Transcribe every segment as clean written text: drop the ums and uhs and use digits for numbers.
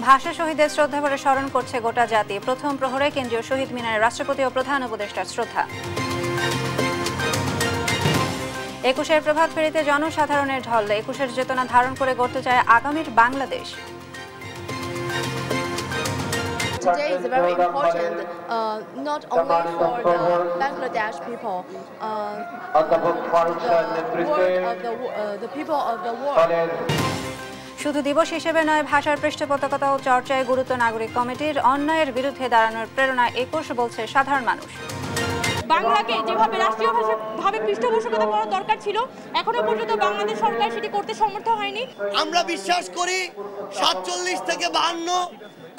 ভাষা শহীদদের শ্রদ্ধা ভরে স্মরণ করছে গোটা জাতি। প্রথম প্রহরে কেন্দ্রীয় শহীদ মিনারে রাষ্ট্রপতি ও প্রধান উপদেষ্টার শ্রদ্ধা। ২১-এর প্রভাত ফেরিতে জনসাধারণের ঢল। ২১-এর চেতনা ধারণ করে গড়তে চায় আগামীর Bangladesh. Today is very important, not only for the Bangladesh people, the people of the world. শুধু দিবস হিসেবে নয়, ভাষার পৃষ্ঠপোষকতা ও চর্চায় গুরুত্ব নাগরিক কমিটির। অন্যায়ের বিরুদ্ধে দাঁড়ানোর প্রেরণা ২১ বলছে সাধারণ মানুষ। বাংলাকে যেভাবে রাষ্ট্রীয় ভাবে পৃষ্ঠপোষকতা করার দরকার ছিল, এখনো পর্যন্ত বাংলাদেশ সরকার সেটি করতে সমর্থ হয়নি। আমরা বিশ্বাস করি ৪৭ থেকে ৫২,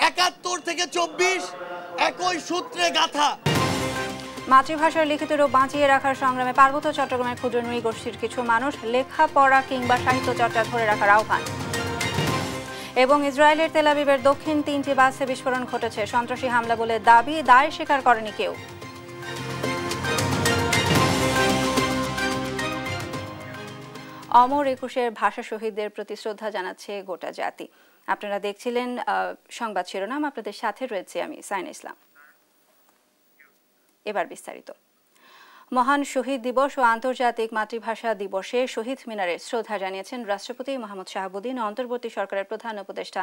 ৭১ থেকে ২৪ একই সূত্রে গাথা। মাতৃভাষার লিখিত রূপ বাঁচিয়ে রাখার সংগ্রামে পার্বত্য চট্টগ্রামের ক্ষুদ্র নৃগোষ্ঠীর কিছু মানুষ লেখাপড়া কিংবা সাহিত্য চর্চা ধরে রাখার আহ্বান। এবং ইসরায়েলের তেল আবিবের দক্ষিণ ৩টি বাসে বিস্ফোরণ ঘটেছে। সন্ত্রাসী হামলা বলে দাবি, দায় স্বীকার করেনি কেউ। অমর ২১-এর ভাষা শহীদদের প্রতি শ্রদ্ধা জানাচ্ছে গোটা জাতি। আপনারা দেখছিলেন সংবাদ শিরোনাম, আপনাদের সাথে রয়েছে আমি সাইনা ইসলাম। এবার বিস্তারিত। মহান শহীদ দিবস ও আন্তর্জাতিক মাতৃভাষা দিবসে শহীদ মিনারে শ্রদ্ধা জানিয়েছেন রাষ্ট্রপতি মোহাম্মদ শাহাবুদ্দিন ও অন্তর্বর্তী সরকারের প্রধান উপদেষ্টা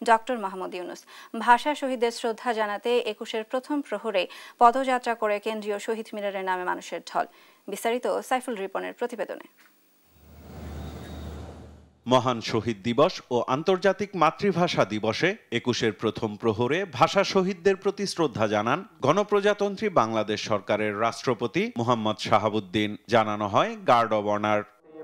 ডক্টর মোহাম্মদ ইউনূস। ভাষা শহীদদের শ্রদ্ধা জানাতে ২১-এর প্রথম প্রহরে পদযাত্রা করে কেন্দ্রীয় শহীদ মিনারের নামে মানুষের ঢল। বিস্তারিত সাইফুল রিপনের প্রতিবেদনে। মহান শহীদ দিবস ও আন্তর্জাতিক মাতৃভাষা দিবসে ২১-এর প্রথম প্রহরে ভাষা শহীদদের প্রতি শ্রদ্ধা জানান গণপ্রজাতন্ত্রী বাংলাদেশ সরকারের রাষ্ট্রপতি মোহাম্মদ শাহাবুদ্দিন। জানানো হয় গার্ড অব অনার।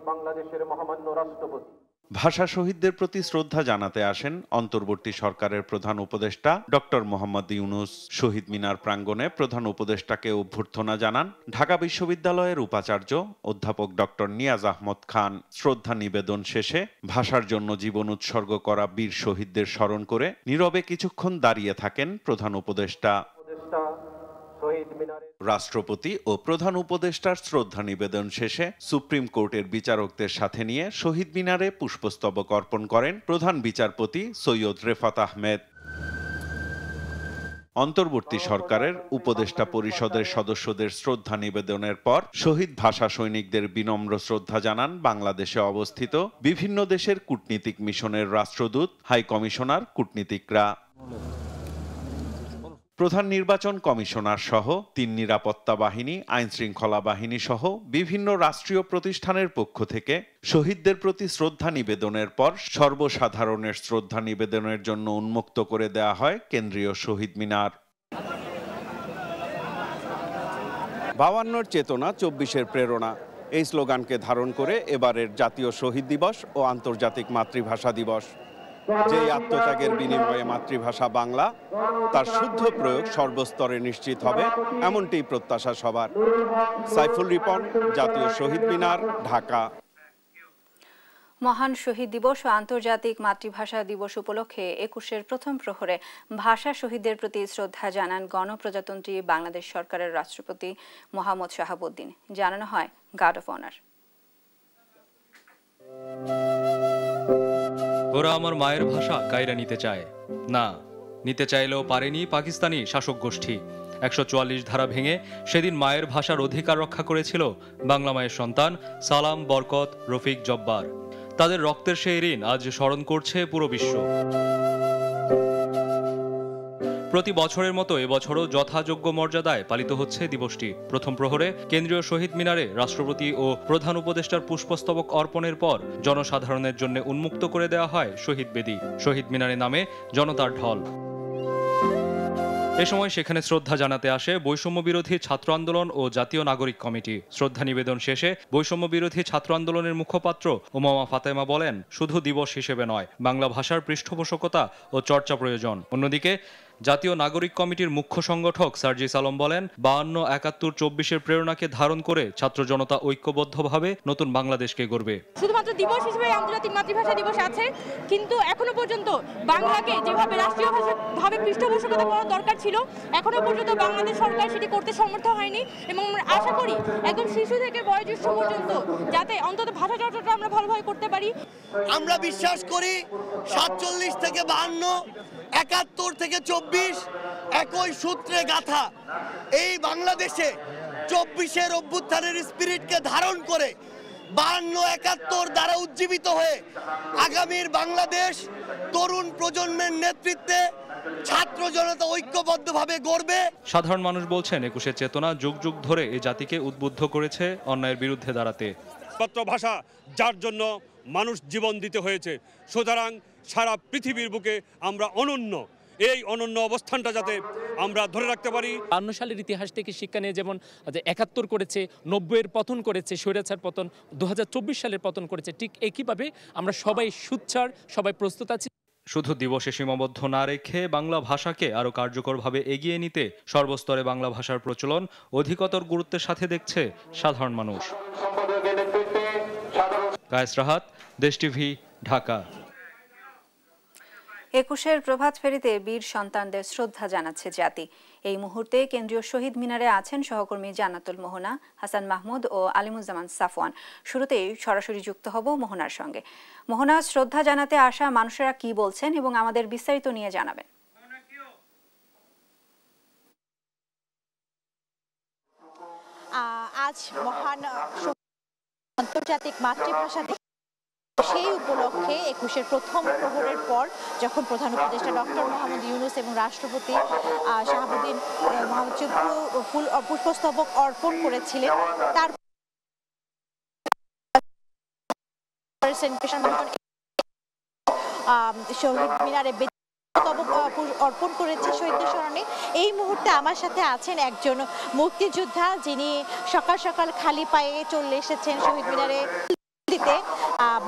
বাংলাদেশের মহামান্য রাষ্ট্রপতি ভাষা শহীদদের প্রতি শ্রদ্ধা জানাতে আসেন অন্তর্বর্তী সরকারের প্রধান উপদেষ্টা ডক্টর মোহাম্মদ ইউনূস। শহীদ মিনার প্রাঙ্গণে প্রধান উপদেষ্টাকে অভ্যর্থনা জানান ঢাকা বিশ্ববিদ্যালয়ের উপাচার্য অধ্যাপক ডক্টর নিয়াজ আহমদ খান। শ্রদ্ধা নিবেদন শেষে ভাষার জন্য জীবন উৎসর্গ করা বীর শহীদদের স্মরণ করে নীরবে কিছুক্ষণ দাঁড়িয়ে থাকেন প্রধান উপদেষ্টা। রাষ্ট্রপতি ও প্রধান উপদেষ্টার শ্রদ্ধা নিবেদন শেষে সুপ্রিম কোর্টের বিচারকদের সাথে নিয়ে শহীদ মিনারে পুষ্পস্তবক অর্পণ করেন প্রধান বিচারপতি সৈয়দ রেফাত আহমেদ। অন্তর্বর্তী সরকারের উপদেষ্টা পরিষদের সদস্যদের শ্রদ্ধা নিবেদনের পর শহীদ ভাষা সৈনিকদের বিনম্র শ্রদ্ধা জানান বাংলাদেশে অবস্থিত বিভিন্ন দেশের কূটনীতিক মিশনের রাষ্ট্রদূত, হাই কমিশনার, কূটনীতিকরা। প্রধান নির্বাচন কমিশনার সহ ৩ নিরাপত্তা বাহিনী, আইন শৃঙ্খলা বাহিনী সহ বিভিন্ন রাষ্ট্রীয় প্রতিষ্ঠানের পক্ষ থেকে শহীদদের প্রতি শ্রদ্ধা নিবেদনের পর সর্বসাধারণের শ্রদ্ধা নিবেদনের জন্য উন্মুক্ত করে দেয়া হয় কেন্দ্রীয় শহীদ মিনার। ৫২-র চেতনা, ২৪-এর প্রেরণা, এই স্লোগানকে ধারণ করে এবারের জাতীয় শহীদ দিবস ও আন্তর্জাতিক মাতৃভাষা দিবস। যেই আত্মত্যাগের বিনিময়ে মাতৃভাষা বাংলা, তার শুদ্ধ প্রয়োগ সর্বস্তরে নিশ্চিত হবে, এমনটি প্রত্যাশা সবার। সাইফুল রিপন, জাতীয় শহীদ মিনার, ঢাকা। মহান শহীদ দিবস ও আন্তর্জাতিক মাতৃভাষা দিবস উপলক্ষে ২১-এর প্রথম প্রহরে ভাষা শহীদদের প্রতি শ্রদ্ধা জানান গণপ্রজাতন্ত্রী বাংলাদেশ সরকারের রাষ্ট্রপতি মোহাম্মদ শাহাবুদ্দিন। জানানো হয় গার্ড অফ অনার। ওরা আমার মায়ের ভাষা কায়রা নিতে চায় না, নিতে চাইলেও পারেনি পাকিস্তানি শাসক গোষ্ঠী। ১৪৪ ধারা ভেঙে সেদিন মায়ের ভাষার অধিকার রক্ষা করেছিল বাংলা মায়ের সন্তান সালাম, বরকত, রফিক, জব্বার। তাদের রক্তের সেই ঋণ আজ স্মরণ করছে পুরো বিশ্ব। প্রতি বছরের মতো এবছরও যথাযোগ্য মর্যাদায় পালিত হচ্ছে দিবসটি। প্রথম প্রহরে কেন্দ্রীয় শহীদ মিনারে রাষ্ট্রপতি ও প্রধান উপদেষ্টার পুষ্পস্তবক অর্পণের পর জনসাধারণের জন্য উন্মুক্ত করে দেওয়া হয় শহীদ বেদি। শহীদ মিনারে নামে জনতার ঢল। এ সময় সেখানে শ্রদ্ধা জানাতে আসে বৈষম্য বিরোধী ছাত্র আন্দোলন ও জাতীয় নাগরিক কমিটি। শ্রদ্ধা নিবেদন শেষে বৈষম্য বিরোধী ছাত্র আন্দোলনের মুখপাত্র উমামা ফাতেমা বলেন, শুধু দিবস হিসেবে নয়, বাংলা ভাষার পৃষ্ঠপোষকতা ও চর্চা প্রয়োজন। অন্যদিকে জাতীয় নাগরিক কমিটির মুখ্য সংগঠক সার্জিস আলম বলেন, 52, 71, 24-এর প্রেরণাকে ধারণ করে ছাত্র জনতা ঐক্যবদ্ধভাবে নতুন বাংলাদেশকে গড়বে। শুধুমাত্র দিবস হিসেবে আন্তর্জাতিক মাতৃভাষা দিবস আছে, কিন্তু এখনো পর্যন্ত বাংলাকে যেভাবে রাষ্ট্রীয় ভাবে পৃষ্ঠপোষকতা করা দরকার ছিল, এখনো পর্যন্ত বাংলাদেশ সরকার সেটি করতে সমর্থ হয়নি। এবং আমরা আশা করি একদম শিশু থেকে বয়োজ্যেষ্ঠ পর্যন্ত যাতে অন্তত ভাষা চর্চাটা আমরা ভালোভাবে করতে পারি। আমরা বিশ্বাস করি 47 থেকে 52, 71 থেকে 24 একই সূত্রে গাথা এই বাংলাদেশে 24-এর অভ্যুত্থানের স্পিরিটকে ধারণ করে 52, 71 দ্বারা উজ্জীবিত হয়ে আগামীর বাংলাদেশ তরুণ প্রজন্মের নেতৃত্বে ছাত্র জনতা ঐক্যবদ্ধভাবে গড়বে। সাধারণ মানুষ বলছেন, 21-এর চেতনা যুগ যুগ ধরে এই জাতিকে উদ্বুদ্ধ করেছে অন্যায়ের বিরুদ্ধে দাঁড়াতে। ভাষা যার জন্য মানুষ জীবন দিতে হয়েছে, সুতরাং সারা পৃথিবীর বুকে আমরা অনন্য, এই অনন্য অবস্থানটা যাতে আমরা ধরে রাখতে পারি। 52 সালের ইতিহাস থেকে শিক্ষা নিয়ে যেমন 71 করেছে, 90-এর পতন করেছে, স্বৈরাচার পতন, 2024 সালের পতন করেছে, ঠিক একইভাবে আমরা সবাই সুচ্চার, সবাই প্রস্তুত আছি। শুধু দিবসে সীমাবদ্ধ না রেখে বাংলা ভাষাকে আরও কার্যকরভাবে এগিয়ে নিতে সর্বস্তরে বাংলা ভাষার প্রচলন অধিকতর গুরুত্বের সাথে দেখছে সাধারণ মানুষ। কায়েস রাহাত, দেশ টিভি, ঢাকা। 21-এর প্রভাত ফেরিতে বীর সন্তানদের শ্রদ্ধা জানাচ্ছে জাতি। এই মুহূর্তে কেন্দ্রীয় শহীদ মিনারে আছেন সহকর্মী জান্নাতুল মোহনা, হাসান মাহমুদ ও আলিমুজ্জামান সাফওয়ান। শুরুতেই সরাসরি যুক্ত হব মোহনার সঙ্গে। মোহনা, শ্রদ্ধা জানাতে আসা মানুষেরা কি বলছেন এবং আমাদের বিস্তারিত নিয়ে জানাবেন। আজ মহান আন্তর্জাতিক মাতৃভাষা দিবস, সেই উপলক্ষে 21-এর প্রথম প্রহরের পর যখন প্রধান উপদেষ্টা ডক্টর মোহাম্মদ ইউনূস এবং রাষ্ট্রপতি শাহাবুদ্দিন মোহাম্মদ পুষ্পস্তবক অর্পণ করেছিলেন, তার শহীদ মিনারে অর্পণ করেছে শহীদদের স্মরণে। এই মুহূর্তে আমার সাথে আছেন একজন মুক্তিযোদ্ধা, যিনি সকাল সকাল খালি পায়ে চলে এসেছেন শহীদ মিনারে দিতে।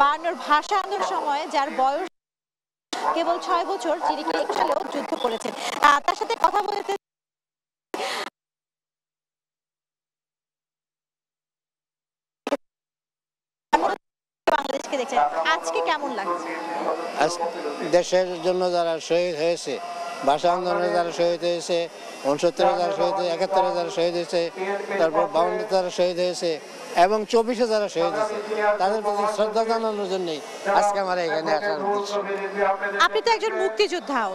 52-র ভাষা আন্দোলনের সময় যার বয়স কেবল 6 বছর, যিনি 21 সালেও যুদ্ধ করেছেন, তার সাথে কথা বলতে বাংলাদেশকে দেখছেন, আজকে কেমন লাগছে? দেশের জন্য যারা শহীদ হয়েছে, ভাষা আন্দোলনে যারা শহীদ হয়েছে, 69-এ যারা শহীদ হয়েছে, 71-এ যারা শহীদ হয়েছে, তারপর 52-এ যারা শহীদ হয়েছে এবং 24-এ যারা শহীদ হয়েছে, তাদের প্রতি শ্রদ্ধা জানানোর জন্যই আজকে আমার এখানে আসার উদ্দেশ্য। আপনি তো একজন মুক্তিযোদ্ধাও,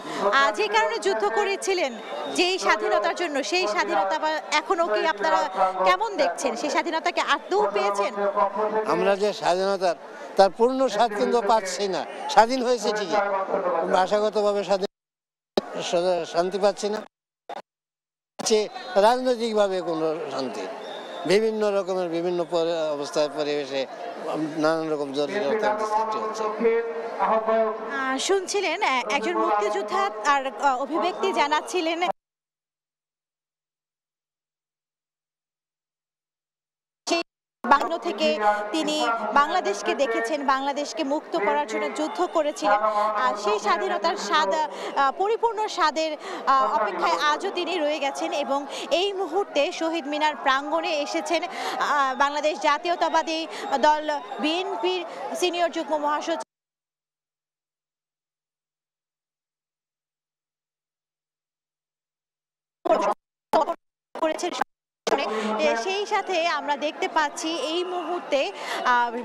যে কারণে যুদ্ধ করেছিলেন যেই স্বাধীনতার জন্য, সেই স্বাধীনতা এখনো কি আপনারা কেমন দেখছেন? সেই স্বাধীনতাকে আদৌ পেয়েছেন? আমরা যে স্বাধীনতার তার পূর্ণ স্বাদ কিন্তু পাচ্ছি না। স্বাধীন হয়েছে ঠিকই, ভাষাগতভাবে শান্তি পাচ্ছি না, রাজনৈতিকভাবে কোনো শান্তি, বিভিন্ন রকমের বিভিন্ন অবস্থায় পরিবেশে নানান রকম জটিলতার সৃষ্টি হচ্ছে। শুনছিলেন একজন মুক্তিযোদ্ধা আর অভিব্যক্তি জানাচ্ছিলেন বাংলা থেকে তিনি বাংলাদেশকে দেখেছেন, বাংলাদেশকে মুক্ত করার জন্য যুদ্ধ করেছিলেন। আর সেই স্বাধীনতার স্বাদ, পরিপূর্ণ স্বাদের অপেক্ষায় আজও তিনি রয়ে গেছেন এবং এই মুহূর্তে শহীদ মিনার প্রাঙ্গণে এসেছেন বাংলাদেশ জাতীয়তাবাদী দল বিএনপির সিনিয়র যুগ্ম মহাসচিব করেছেন। সেই সাথে আমরা দেখতে পাচ্ছি এই মুহূর্তে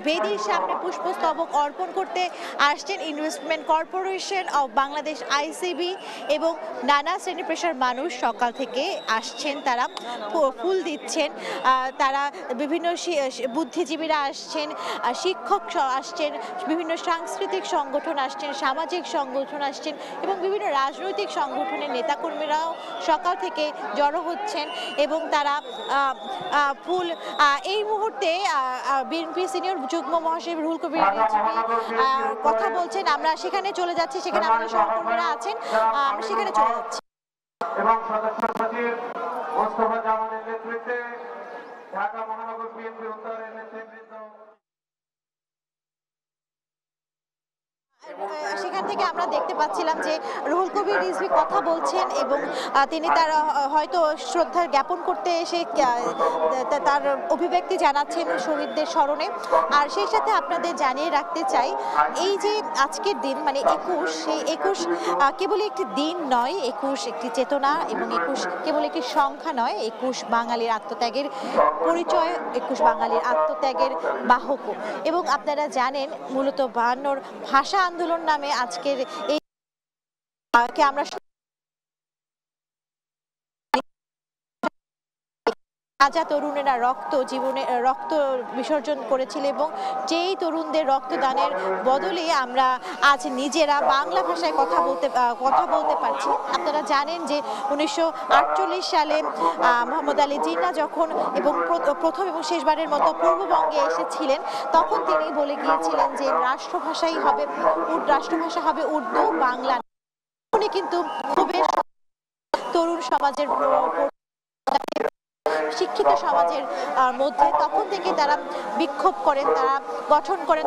বেদির সামনে পুষ্পস্তবক অর্পণ করতে আসছেন investment corporation of Bangladesh ICB এবং নানা শ্রেণী পেশার মানুষ সকাল থেকে আসছেন, তারা ফুল দিচ্ছেন, তারা বিভিন্ন বুদ্ধিজীবীরা আসছেন, শিক্ষক আসছেন, বিভিন্ন সাংস্কৃতিক সংগঠন আসছেন, সামাজিক সংগঠন আসছেন এবং বিভিন্ন রাজনৈতিক সংগঠনের নেতাকর্মীরাও সকাল থেকে জড়ো হচ্ছেন এবং তারা ফুল এই মুহূর্তে বিএনপি সিনিয়র যুগ্ম মহাসচিব রুহুল কবির কথা বলছেন। আমরা সেখানে চলে যাচ্ছি, সেখানে আমাদের সহকর্মীরা আছেন, আমরা সেখানে চলে যাচ্ছি। এবং সদস্য সচিব মোস্তফা জামানের নেতৃত্বে ঢাকা মহানগর বিএনপি উত্তরের নেতৃবৃন্দ সেখানে সেখান থেকে আমরা দেখতে পাচ্ছিলাম যে রুহুল কবির রিজভী কথা বলছেন এবং তিনি তার হয়তো শ্রদ্ধা জ্ঞাপন করতে এসে তার অভিব্যক্তি জানাচ্ছেন শহীদদের স্মরণে। আর সেই সাথে আপনাদের জানিয়ে রাখতে চাই এই যে আজকের দিন মানে 21, সেই 21 কেবলই একটি দিন নয়, 21 একটি চেতনা এবং 21 কেবল একটি সংখ্যা নয়, 21 বাঙালির আত্মত্যাগের পরিচয়, 21 বাঙালির আত্মত্যাগের বাহক। এবং আপনারা জানেন মূলত 52 ভাষা আন্দোলন নামে আজকের এই কে আমরা হাজার তরুণেরা রক্ত বিসর্জন করেছিল এবং যেই তরুণদের রক্তদানের বদলে আমরা আজ নিজেরা বাংলা ভাষায় কথা বলতে পারছি। আপনারা জানেন যে 1948 সালে মোহাম্মদ আলী জিন্নাহ যখন এবং প্রথম এবং শেষবারের মতো পূর্ববঙ্গে এসেছিলেন তখন তিনি বলে গিয়েছিলেন যে রাষ্ট্রভাষা হবে উর্দু, বাংলা। উনি কিন্তু খুবই তরুণ সমাজের শিক্ষিত সমাজের মধ্যে তখন থেকে তারা বিক্ষোভ করেন, তারা গঠন করেন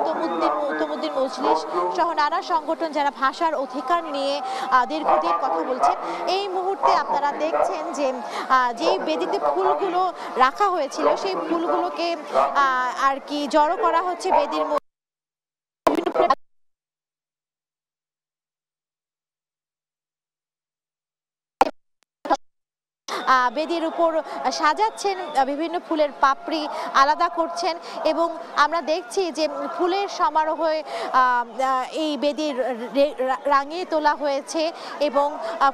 তমুদ্দিন মজলিস সহ নানা সংগঠন যারা ভাষার অধিকার নিয়ে দীর্ঘদিন কথা বলছেন। এই মুহূর্তে আপনারা দেখছেন যে যেই বেদিতে ফুলগুলো রাখা হয়েছিল সেই ফুলগুলোকে আর কি জড়ো করা হচ্ছে বেদির মধ্যে। বেদির উপর সাজাচ্ছেন, বিভিন্ন ফুলের পাপড়ি আলাদা করছেন এবং আমরা দেখছি যে ফুলের সমারোহে এই বেদি রাঙিয়ে তোলা হয়েছে এবং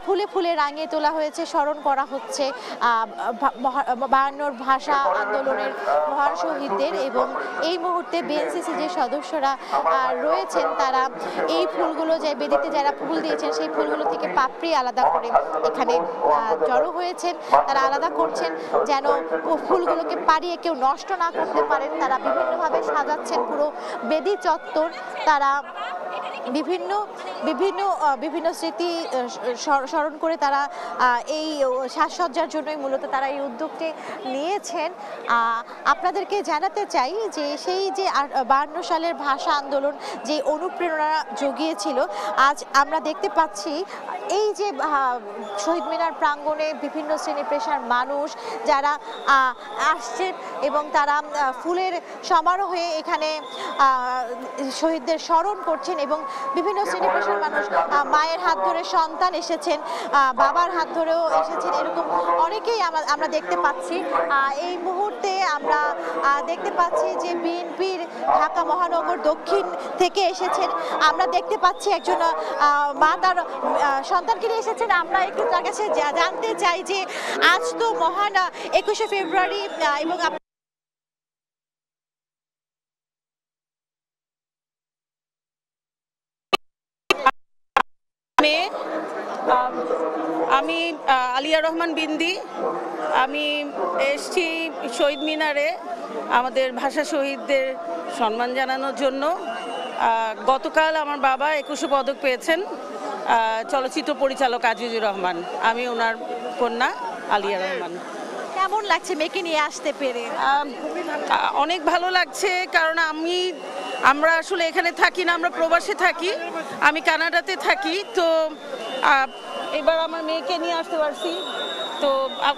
ফুলে ফুলে রাঙিয়ে তোলা হয়েছে, স্মরণ করা হচ্ছে 52 ভাষা আন্দোলনের মহান শহীদদের। এবং এই মুহূর্তে বিএনসিসি যে সদস্যরা রয়েছেন তারা এই ফুলগুলো যে বেদিতে যারা ফুল দিয়েছেন সেই ফুলগুলো থেকে পাপড়ি আলাদা করে এখানে জড়ো হয়েছেন, তারা আলাদা করছেন যেন ফুলগুলোকে পাড়িয়ে কেউ নষ্ট না করতে পারেন। তারা বিভিন্নভাবে সাজাচ্ছেন পুরো বেদি চত্বর। তারা বিভিন্ন স্মৃতি স্মরণ করে তারা এই সাজসজ্জার জন্যই মূলত তারা এই উদ্যোগটি নিয়েছেন। আপনাদেরকে জানাতে চাই যে সেই যে 52 সালের ভাষা আন্দোলন যে অনুপ্রেরণা জুগিয়েছিল, আজ আমরা দেখতে পাচ্ছি এই যে শহীদ মিনার প্রাঙ্গণে বিভিন্ন শ্রেণী পেশার মানুষ যারা আসছেন এবং তারা ফুলের সমারোহে এখানে শহীদদের স্মরণ করছেন এবং বিভিন্ন শ্রেণী পেশার মানুষ মায়ের হাত ধরে সন্তান এসেছেন, বাবার হাত ধরেও এসেছেন, এরকম অনেকেই আমরা দেখতে পাচ্ছি। এই মুহূর্তে আমরা দেখতে পাচ্ছি যে বিএনপির ঢাকা মহানগর দক্ষিণ থেকে এসেছেন। আমরা দেখতে পাচ্ছি একজন মা তার সন্তানকে নিয়ে এসেছেন। আমরা একটু তার কাছে জানতে চাই যে আজ তো মহান 21শে ফেব্রুয়ারি এবং আমি আলিয়া রহমান বিন্দি। আমি এসছি শহীদ মিনারে আমাদের ভাষা শহীদদের সম্মান জানানোর জন্য। গতকাল আমার বাবা 21শে পদক পেয়েছেন, চলচ্চিত্র পরিচালক আজিজুর রহমান। আমি ওনার কন্যা আলিয়া রহমান। কেমন লাগছে মেয়েকে নিয়ে আসতে পেরে? অনেক ভালো লাগছে, কারণ আমরা আসলে এখানে থাকি না, আমরা প্রবাসে থাকি। আমি কানাডাতে থাকি, তো এবার আমার মেয়েকে নিয়ে আসতে পারছি, তো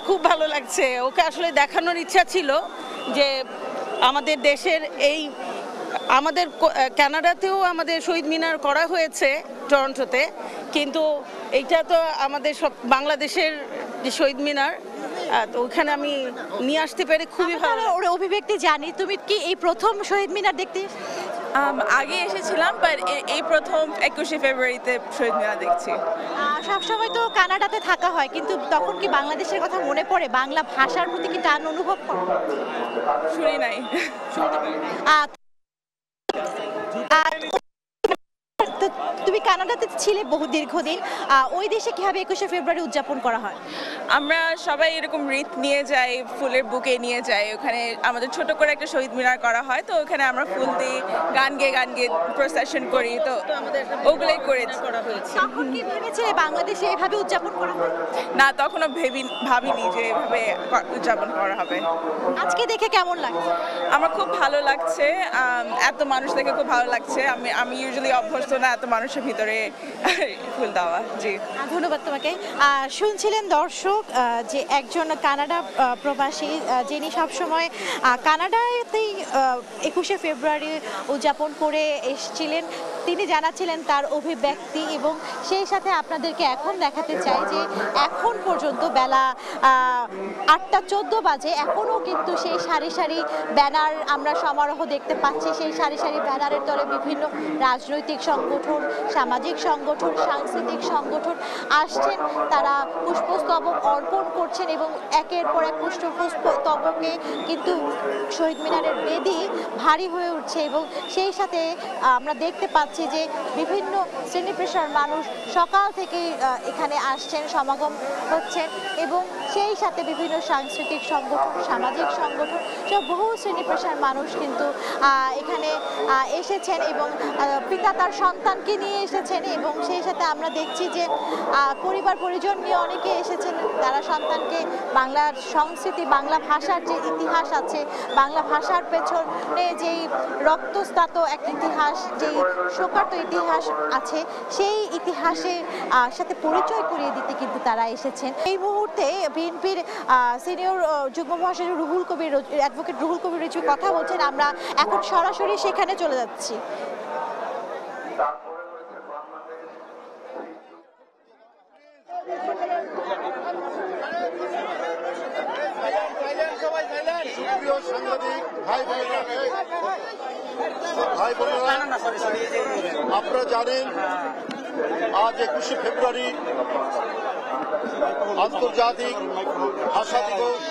খুব ভালো লাগছে। ওকে আসলে দেখানোর ইচ্ছা ছিল যে আমাদের দেশের আমাদের কানাডাতেও আমাদের শহীদ মিনার করা হয়েছে টরন্টোতে, কিন্তু এইটা তো আমাদের সব বাংলাদেশের যে শহীদ মিনার, তো ওখানে আমি নিয়ে আসতে পেরে খুবই ভালো। ওর অভিব্যক্তি জানি, তুমি কি এই প্রথম শহীদ মিনার দেখতে? আগে এসেছিলাম, বাট এই প্রথম 21শে ফেব্রুয়ারিতে শহীদ মিনার দেখছি। সবসময় তো কানাডাতে থাকা হয়, কিন্তু তখন কি বাংলাদেশের কথা মনে পড়ে? বাংলা ভাষার প্রতি কি টান অনুভব করো? শুনি নাই। তুমি কানাডাতে ছিলে বহু দীর্ঘদিন, ওই দেশে কিভাবে 21শে ফেব্রুয়ারি উদযাপন করা হয়? আমরা সবাই এরকম রিত নিয়ে যাই, ফুলের বুকে নিয়ে যাই। ওখানে আমাদের ছোট করে একটা শহীদ মিনার করা হয়, তো ওখানে আমরা ফুল দিই, গান গেয়ে প্রসেশন করি, তো ওগুলোই করা হয়েছে। তখন কি ভেবেছিলে বাংলাদেশে এভাবে উদযাপন করা হবে? না, তখনও ভাবিনি যে এভাবে উদযাপন করা হবে। আজকে দেখে কেমন লাগছে? আমার খুব ভালো লাগছে, এত মানুষ দেখে খুব ভালো লাগছে। আমি ইউজুয়ালি অভ্যস্ত না এত মানুষ মানুষের ভিতরে ফুল দেওয়া। জি, ধন্যবাদ তোমাকে। শুনছিলেন দর্শক যে একজন কানাডা প্রবাসী যিনি সবসময় কানাডাতেই 21শে ফেব্রুয়ারি উদযাপন করে এসেছিলেন, তিনি জানাচ্ছিলেন তার অভিব্যক্তি এবং সেই সাথে আপনাদেরকে এখন দেখাতে চাই যে এখন পর্যন্ত বেলা 8:14 বাজে, এখনও কিন্তু সেই সারি সারি ব্যানার আমরা সমারোহ দেখতে পাচ্ছি। সেই সারি সারি ব্যানারের তলে বিভিন্ন রাজনৈতিক সংগঠন, সামাজিক সংগঠন, সাংস্কৃতিক সংগঠন আসছেন, তারা পুষ্পস্তবক অর্পণ করছেন এবং একের পর এক পুষ্পস্তবকে কিন্তু শহীদ মিনারের বেদি ভারী হয়ে উঠছে এবং সেই সাথে আমরা দেখতে পাচ্ছি যে বিভিন্ন শ্রেণী পেশার মানুষ সকাল থেকে এখানে আসছেন, সমাগম হচ্ছেন এবং সেই সাথে বিভিন্ন সাংস্কৃতিক সংগঠন, সামাজিক সংগঠন সব বহু শ্রেণী পেশার মানুষ কিন্তু এখানে এসেছেন এবং পিতা তার সন্তানকে নিয়ে এসেছেন এবং সেই সাথে আমরা দেখছি যে পরিবার পরিজন নিয়ে অনেকে এসেছেন, তারা সন্তানকে বাংলার সংস্কৃতি, বাংলা ভাষার যে ইতিহাস আছে, বাংলা ভাষার পেছনে যেই রক্তস্নাত এক ইতিহাস, যেই শোকার্ত ইতিহাস আছে, সেই ইতিহাসের সাথে পরিচয় করিয়ে দিতে কিন্তু তারা এসেছেন। এই মুহূর্তে বিএনপির সিনিয়র যুগ্ম মহাসচিব রুহুল কবির, অ্যাডভোকেট রুহুল কবির রিজভী কথা বলছেন, আমরা এখন সরাসরি সেখানে চলে যাচ্ছি। আপনারা জানেন আজ 21শে ফেব্রুয়ারি আন্তর্জাতিক ভাষা দিবস।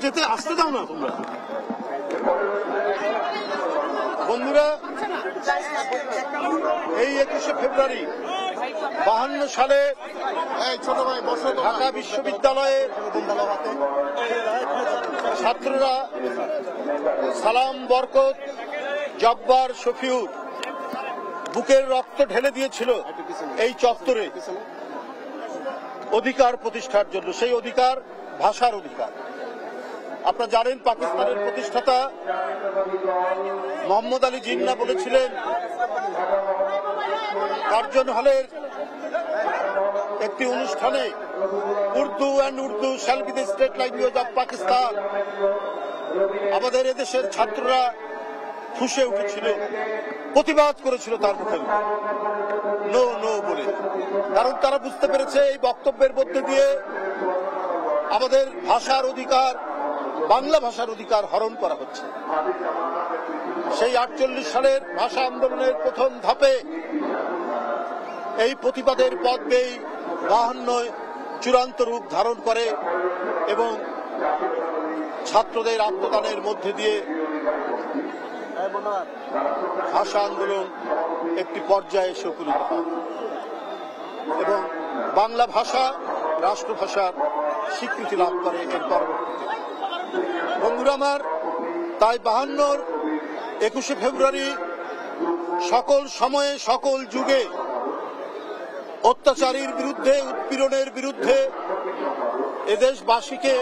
যেতে আসতে দাও না তোমরা বন্ধুরা। এই 21শে ফেব্রুয়ারি 52 সালে ঢাকা বিশ্ববিদ্যালয়ের ছাত্ররা সালাম, বরকত, জব্বার, শফিউর বুকের রক্ত ঢেলে দিয়েছিল এই চত্বরে অধিকার প্রতিষ্ঠার জন্য। সেই অধিকার ভাষার অধিকার। আপনারা জানেন পাকিস্তানের প্রতিষ্ঠাতা মোহাম্মদ আলী জিন্না বলেছিলেন কার্জন হলের একটি অনুষ্ঠানে, Urdu and Urdu shall be the state language of Pakistan. আমাদের এদেশের ছাত্ররা ফুঁসে উঠেছিল, প্রতিবাদ করেছিল তার মুখে নো নো বলে, কারণ তারা বুঝতে পেরেছে এই বক্তব্যের মধ্যে দিয়ে আমাদের ভাষার অধিকার, বাংলা ভাষার অধিকার হরণ করা হচ্ছে। সেই 48 সালের ভাষা আন্দোলনের প্রথম ধাপে এই প্রতিবাদের পথ বেয়ে 52 চূড়ান্ত রূপ ধারণ করে এবং ছাত্রদের আত্মদানের মধ্যে দিয়ে ভাষা আন্দোলন একটি পর্যায়ে এসে উপনীত হয় এবং বাংলা ভাষা রাষ্ট্রভাষার স্বীকৃতি লাভ করে এর পরবর্তীতে। বন্ধুরা আমার, তাই 52 21শে ফেব্রুয়ারি সকল সময়ে, সকল যুগে অত্যাচারীর বিরুদ্ধে, উৎপীড়নের বিরুদ্ধে এদেশবাসীকে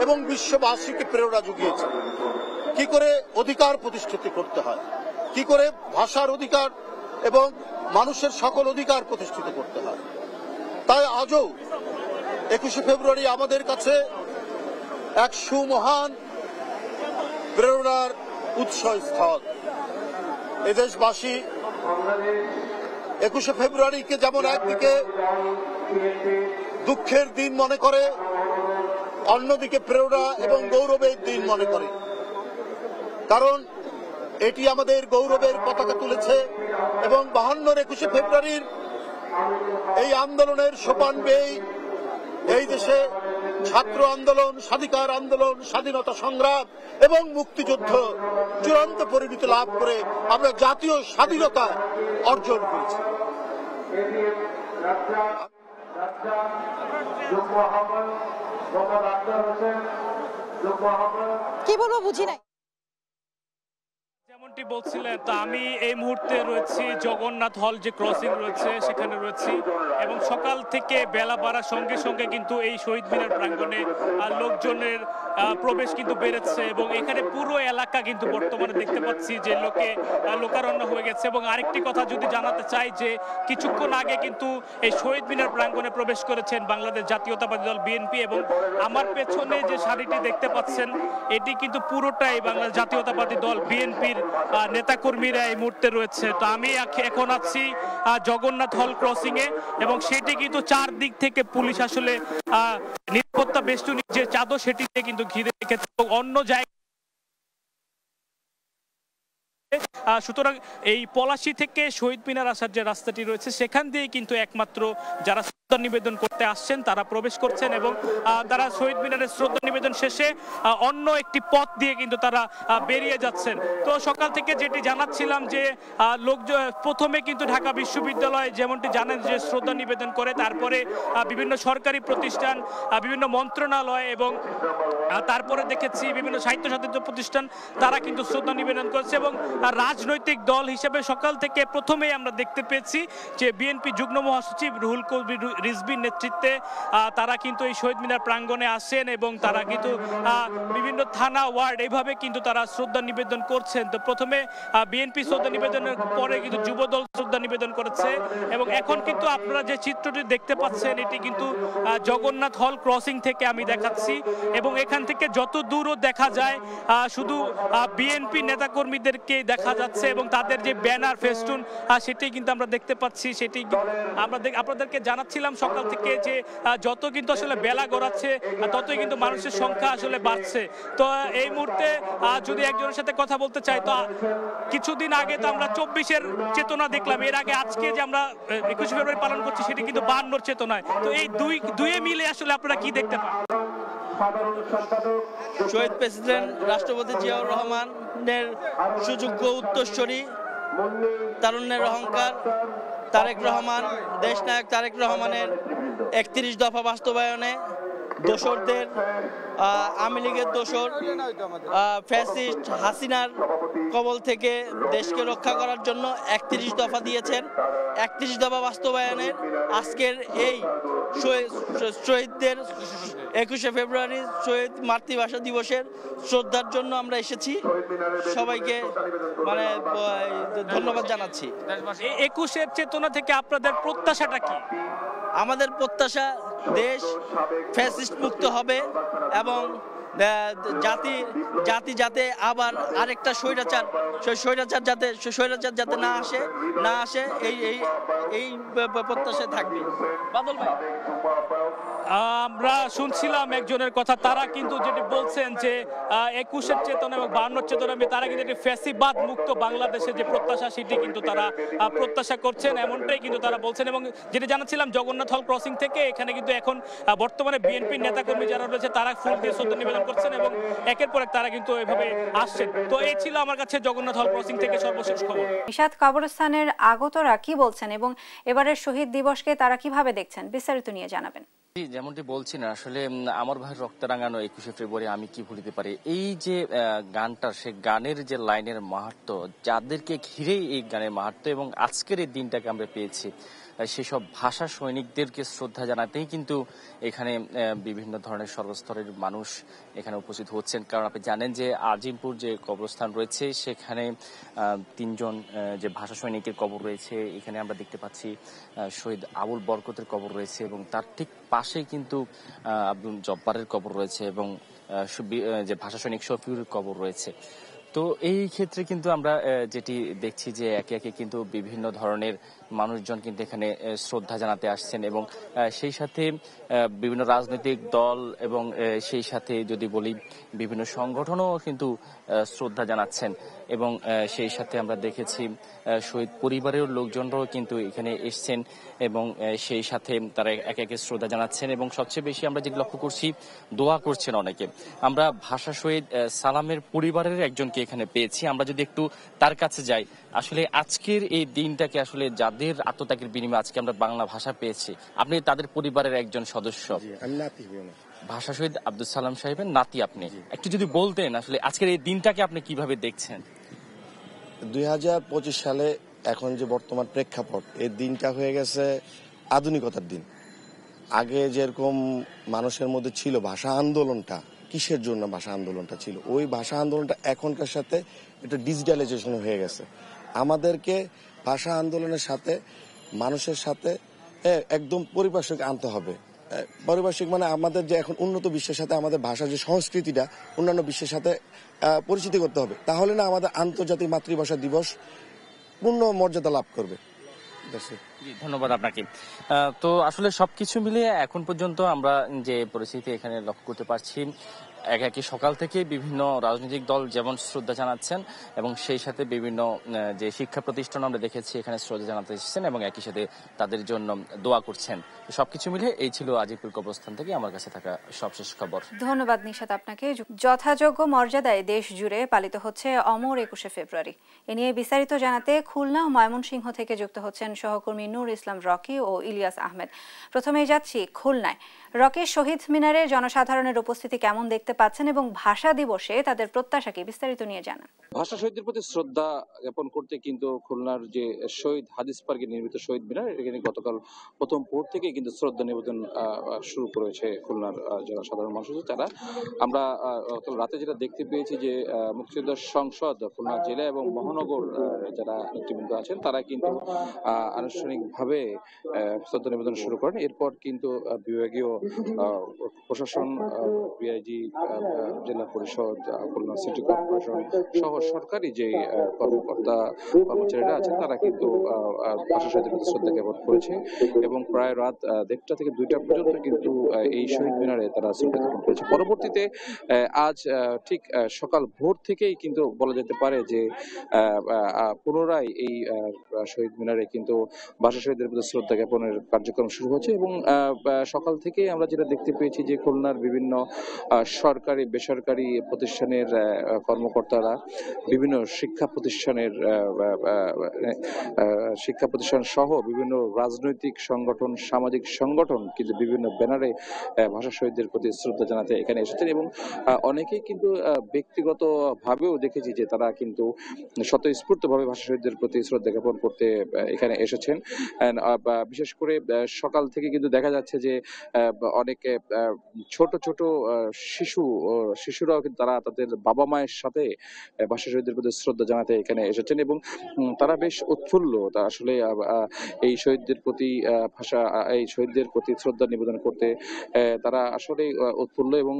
এবং বিশ্ববাসীকে প্রেরণা জুগিয়েছে কি করে অধিকার প্রতিষ্ঠিত করতে হয়, কি করে ভাষার অধিকার এবং মানুষের সকল অধিকার প্রতিষ্ঠিত করতে হয়। তাই আজও 21শে ফেব্রুয়ারি আমাদের কাছে এক সুমহান প্রেরণার উৎসস্থল। এদেশবাসী 21শে ফেব্রুয়ারিকে যেমন একদিকে দুঃখের দিন মনে করে, অন্যদিকে প্রেরণা এবং গৌরবের দিন মনে করে, কারণ এটি আমাদের গৌরবের পতাকা তুলেছে এবং 52 21শে ফেব্রুয়ারির এই আন্দোলনের সোপান বেয়ে এই দেশে ছাত্র আন্দোলন, স্বাধিকার আন্দোলন, স্বাধীনতা সংগ্রাম এবং মুক্তিযুদ্ধ চূড়ান্ত পরিণতি লাভ করে আমরা জাতীয় স্বাধীনতা অর্জন করেছি। কি বলবো বুঝি নাই। যেমনটি বলছিলেন, তা আমি এই মুহূর্তে রয়েছি জগন্নাথ হল যে ক্রসিং রয়েছে সেখানে রয়েছি এবং সকাল থেকে বেলা বাড়ার সঙ্গে সঙ্গে কিন্তু এই শহীদ মিনার প্রাঙ্গণে লোকজনের প্রবেশ কিন্তু বেড়েছে এবং এখানে পুরো এলাকা কিন্তু বর্তমানে দেখতে পাচ্ছি যে লোকারণ্য হয়ে গেছে। এবং আরেকটি কথা যদি জানাতে চাই যে কিছুক্ষণ আগে কিন্তু এই শহীদ মিনার প্রাঙ্গণে প্রবেশ করেছেন বাংলাদেশ জাতীয়তাবাদী দল বিএনপি এবং আমার পেছনে যে শাড়িটি দেখতে পাচ্ছেন এটি কিন্তু পুরোটাই বাংলাদেশ জাতীয়তাবাদী দল বিএনপির নেতাকর্মীরা এই মুহূর্তে রয়েছে। তো আমি এখন আছি জগন্নাথ হল ক্রসিং এ এবং সেটি কিন্তু চারদিক থেকে পুলিশ আসলে নিরাপত্তা বেষ্টনী যে চাদর সেটিতে কিন্তু ঘিরে রেখেছে এবং অন্য জায়গায়। সুতরাং এই পলাশী থেকে শহীদ মিনার আসার যে রাস্তাটি রয়েছে সেখান দিয়ে কিন্তু একমাত্র যারা শ্রদ্ধা নিবেদন করতে আসছেন তারা প্রবেশ করছেন এবং তারা শহীদ মিনারের শ্রদ্ধা নিবেদন শেষে অন্য একটি পথ দিয়ে কিন্তু তারা বেরিয়ে যাচ্ছেন। তো সকাল থেকে যেটি জানাচ্ছিলাম যে প্রথমে কিন্তু ঢাকা বিশ্ববিদ্যালয় যেমনটি জানেন যে শ্রদ্ধা নিবেদন করে, তারপরে বিভিন্ন সরকারি প্রতিষ্ঠান, বিভিন্ন মন্ত্রণালয় এবং তারপরে দেখেছি বিভিন্ন সাহিত্য সাহিত্য প্রতিষ্ঠান তারা কিন্তু শ্রদ্ধা নিবেদন করেছে এবং রাজনৈতিক দল হিসেবে সকাল থেকে প্রথমেই আমরা দেখতে পেয়েছি যে বিএনপি যুগ্ম মহাসচিব রুহুল কবির রিজভির নেতৃত্বে তারা কিন্তু এই শহীদ মিনার প্রাঙ্গণে আসেন এবং তারা কিন্তু বিভিন্ন থানা ওয়ার্ড এইভাবে কিন্তু তারা শ্রদ্ধা নিবেদন করছেন। তো প্রথমে বিএনপি শ্রদ্ধা নিবেদনের পরে কিন্তু যুবদল শ্রদ্ধা নিবেদন করেছে এবং এখন কিন্তু আপনারা যে চিত্রটি দেখতে পাচ্ছেন এটি কিন্তু জগন্নাথ হল ক্রসিং থেকে আমি দেখাচ্ছি এবং এখান থেকে যত দূরও দেখা যায় শুধু বিএনপি নেতাকর্মীদেরকে দেখা যাচ্ছে এবং তাদের যে ব্যানার ফেস্টুন সেটি কিন্তু আমরা দেখতে পাচ্ছি। সেটি আমরা আপনাদেরকে জানাচ্ছিলাম সকাল থেকে যে যত কিন্তু আসলে বেলা গড়াচ্ছে ততই কিন্তু মানুষের সংখ্যা আসলে বাড়ছে। তো এই মুহূর্তে যদি একজনের সাথে কথা বলতে চাই তো কিছুদিন আগে তো আমরা 24-এর চেতনা দেখলাম, এর আগে আজকে যে আমরা 21 ফেব্রুয়ারি পালন করছি সেটি কিন্তু 52-র চেতনায়। তো এই দুয়ে মিলে আসলে আপনারা কি দেখতে পান? শহীদ প্রেসিডেন্ট রাষ্ট্রপতি জিয়াউর রহমানের সুযোগ্য উত্তরসূরি, তারুণ্যের অহংকার তারেক রহমান, দেশনায়ক তারেক রহমানের 31 দফা বাস্তবায়নে দোসরদের, আওয়ামী লীগের দোসর ফ্যাসিস্ট হাসিনার কবল থেকে দেশকে রক্ষা করার জন্য 31 দফা দিয়েছেন। 31 দফা বাস্তবায়নের আজকের এই শহীদদের 21শে ফেব্রুয়ারি শহীদ মাতৃভাষা দিবসের শ্রদ্ধার জন্য আমরা এসেছি। সবাইকে মানে ধন্যবাদ জানাচ্ছি। 21-এর চেতনা থেকে আপনাদের প্রত্যাশাটা কি? আমাদের প্রত্যাশা দেশ ফ্যাসিস্ট মুক্ত হবে এবং জাতি যাতে আবার আরেকটা স্বৈরাচার যাতে না আসে এই প্রত্যাশা থাকবে। বাদল ভাই, আমরা শুনছিলাম একজনের কথা, তারা কিন্তু যেটি বলছেন যে 21-এর চেতনা এবং 52-র চেতনা তারা কিন্তু একটি ফ্যাসিবাদ মুক্ত বাংলাদেশের যে প্রত্যাশা সেটি কিন্তু তারা প্রত্যাশা করছেন, এমনটাই কিন্তু তারা বলছেন। এবং যেটি জানাচ্ছিলাম জগন্নাথ হল ক্রসিং থেকে, এখানে কিন্তু এখন বর্তমানে বিএনপির নেতাকর্মী যারা রয়েছে তারা ফুল দিয়ে শ্রদ্ধা নিবেদন করছেন এবং একের পর এক তারা কিন্তু এভাবে আসছেন। তো এই ছিল আমার কাছে জগন্নাথ হল ক্রসিং থেকে সর্বশেষ খবর। নিশাত কবরস্থানের আগতরা কি বলছেন এবং এবারের শহীদ দিবসকে তারা কিভাবে দেখছেন বিস্তারিত নিয়ে জানাবেন। যেমনটি বলছি না, আসলে আমার ভাইয়ের রক্তে রাঙানো 21শে ফেব্রুয়ারি আমি কি ভুলিতে পারি, এই যে গানটা, সে গানের যে লাইনের মাহাত্ম্য, যাদেরকে ঘিরে এই গানের মাহাত্ম্য এবং আজকের এই দিনটাকে আমরা পেয়েছি, সেসব ভাষা সৈনিকদেরকে শ্রদ্ধা জানাতেই কিন্তু এখানে বিভিন্ন ধরনের সর্বস্তরের মানুষ এখানে উপস্থিত হচ্ছেন। কারণ আপনি জানেন যে আজিমপুর যে কবরস্থান রয়েছে সেখানে 3 জন যে ভাষা সৈনিকের কবর রয়েছে, এখানে আমরা দেখতে পাচ্ছি শহীদ আবুল বরকতের কবর রয়েছে এবং তার ঠিক পাশেই কিন্তু আব্দুল জব্বারের কবর রয়েছে এবং যে ভাষা সৈনিক শফিউরের কবর রয়েছে। তো এই ক্ষেত্রে কিন্তু আমরা যেটি দেখছি যে একে একে কিন্তু বিভিন্ন ধরনের মানুষজন কিন্তু এখানে শ্রদ্ধা জানাতে আসছেন এবং সেই সাথে বিভিন্ন রাজনৈতিক দল এবং সেই সাথে যদি বলি বিভিন্ন সংগঠনও কিন্তু শ্রদ্ধা জানাচ্ছেন এবং সেই সাথে আমরা দেখেছি শহীদ পরিবারের লোকজনরাও কিন্তু এখানে এসছেন এবং সেই সাথে তারা একে একে শ্রদ্ধা জানাচ্ছেন এবং সবচেয়ে বেশি আমরা যেটি লক্ষ্য করছি দোয়া করছেন অনেকে। আমরা ভাষা শহীদ সালামের পরিবারের একজনকে এখানে পেয়েছি, আমরা যদি একটু তার কাছে যাই। আসলে আজকের এই দিনটাকে আসলে যাদের আত্মত্যাগের বিনিময়ে আজকে আমরা বাংলা ভাষা পেয়েছি, আপনি তাদের পরিবারের একজন সদস্য, ভাষা শহীদ আব্দুল সালাম সাহেবের নাতি, আপনি একটু যদি বলতেন আসলে আজকের এই দিনটাকে আপনি কিভাবে দেখছেন? 2025 সালে এখন যে বর্তমান প্রেক্ষাপট, এই দিনটা হয়ে গেছে আধুনিকতার দিন। আগে যেরকম মানুষের মধ্যে ছিল ভাষা আন্দোলনটা, কিসের জন্য ভাষা আন্দোলনটা ছিল। ওই ভাষা আন্দোলনটা এখনকার সাথে এটা ডিজিটালাইজেশন হয়ে গেছে। আমাদেরকে ভাষা আন্দোলনের সাথে মানুষের সাথে একদম পারিপার্শ্বিক আনতে হবে। পারিপার্শ্বিক মানে আমাদের যে এখন উন্নত বিশ্বের সাথে আমাদের ভাষার যে সংস্কৃতিটা অন্যান্য বিশ্বের সাথে পরিচিতি করতে হবে, তাহলে না আমাদের আন্তর্জাতিক মাতৃভাষা দিবস পূর্ণ মর্যাদা লাভ করবে। ধন্যবাদ আপনাকে। তো আসলে সবকিছু মিলিয়ে এখন পর্যন্ত আমরা যে পরিস্থিতি এখানে লক্ষ্য করতে পারছি, একই সকাল থেকে বিভিন্ন রাজনৈতিক দল যেমন শ্রদ্ধা জানাচ্ছেন এবং সেই সাথে বিভিন্ন যে শিক্ষা প্রতিষ্ঠান আমরা দেখেছি এখানে শ্রদ্ধা জানাতে এসেছেন এবং একই সাথে তাদের জন্য দোয়া করছেন। সবকিছু মিলিয়ে এই ছিল আজিপুর কবরস্থান থেকে আমার কাছে থাকা সবশেষ খবর। ধন্যবাদ নিশাত আপনাকে। যথাযোগ্য মর্যাদায় দেশ জুড়ে পালিত হচ্ছে অমর 21শে ফেব্রুয়ারি। এ নিয়ে বিস্তারিত জানাতে খুলনা ও ময়মনসিংহ থেকে যুক্ত হচ্ছেন সহকর্মী নূর ইসলাম রকি ও ইলিয়াস আহমেদ। প্রথমেই যাচ্ছি খুলনায়। রকি, শহীদ মিনারে জনসাধারণের উপস্থিতি কেমন দেখতে পাচ্ছেন এবং ভাষা দিবসে তাদের প্রত্যাশা কি, বিস্তারিত নিয়ে জানান। ভাষা শহীদদের প্রতি শ্রদ্ধা জ্ঞাপন করতে কিন্তু খুলনার যে শহীদ হাদিস পার্কে নির্মিত শহীদ মিনার, এখানে গতকাল প্রথম ভোর থেকে কিন্তু শ্রদ্ধা নিবেদন শুরু করেছে খুলনার যারা সাধারণ মানুষ আছে তারা। আমরা রাতে যেটা দেখতে পেয়েছি যে মুক্তিযোদ্ধা সংসদ খুলনা জেলা এবং মহানগর যারা নেতৃবৃন্দ আছেন তারা কিন্তু আনুষ্ঠানিকভাবে শ্রদ্ধা নিবেদন শুরু করেন। এরপর কিন্তু বিভাগীয় প্রশাসন, বিআইজি, জেলা পরিষদ, খুলনা সিটি কর্পোরেশন সহ সরকারি যে কর্মকর্তা কর্মচারীরা আছেন তারা কিন্তু ভাষা শহীদদের প্রতি শ্রদ্ধা জ্ঞাপন করেছে এবং প্রায় রাত 1টা থেকে 2টা পর্যন্ত কিন্তু এই শহীদ মিনারে তারা শ্রদ্ধা জ্ঞাপন করেছে। পরবর্তীতে আজ ঠিক সকাল ভোর থেকেই কিন্তু বলা যেতে পারে যে পুনরায় এই শহীদ মিনারে কিন্তু ভাষা শহীদদের প্রতি শ্রদ্ধা জ্ঞাপনের কার্যক্রম শুরু হচ্ছে এবং সকাল থেকেই আমরা যেটা দেখতে পেয়েছি যে খুলনার বিভিন্ন সরকারি বেসরকারি প্রতিষ্ঠানের কর্মকর্তারা, বিভিন্ন শিক্ষা প্রতিষ্ঠান সহ বিভিন্ন রাজনৈতিক সংগঠন, সামাজিক সংগঠন কিন্তু বিভিন্ন ব্যানারে ভাষা শহীদদের প্রতি শ্রদ্ধা জানাতে এখানে এসেছেন এবং অনেকেই কিন্তু ব্যক্তিগত ভাবেও দেখেছি যে তারা কিন্তু স্বতঃস্ফূর্তভাবে ভাষা শহীদদের প্রতি শ্রদ্ধা জ্ঞাপন করতে এখানে এসেছেন। বিশেষ করে সকাল থেকে কিন্তু দেখা যাচ্ছে যে অনেকে ছোট ছোট শিশুরাও কিন্তু তারা তাদের বাবা মায়ের সাথে ভাষা শহীদদের প্রতি শ্রদ্ধা জানাতে এখানে এসেছেন এবং তারা বেশ উৎফুল্ল। তা আসলে এই শহীদদের প্রতি শ্রদ্ধা নিবেদন করতে তারা আসলে উৎফুল্ল এবং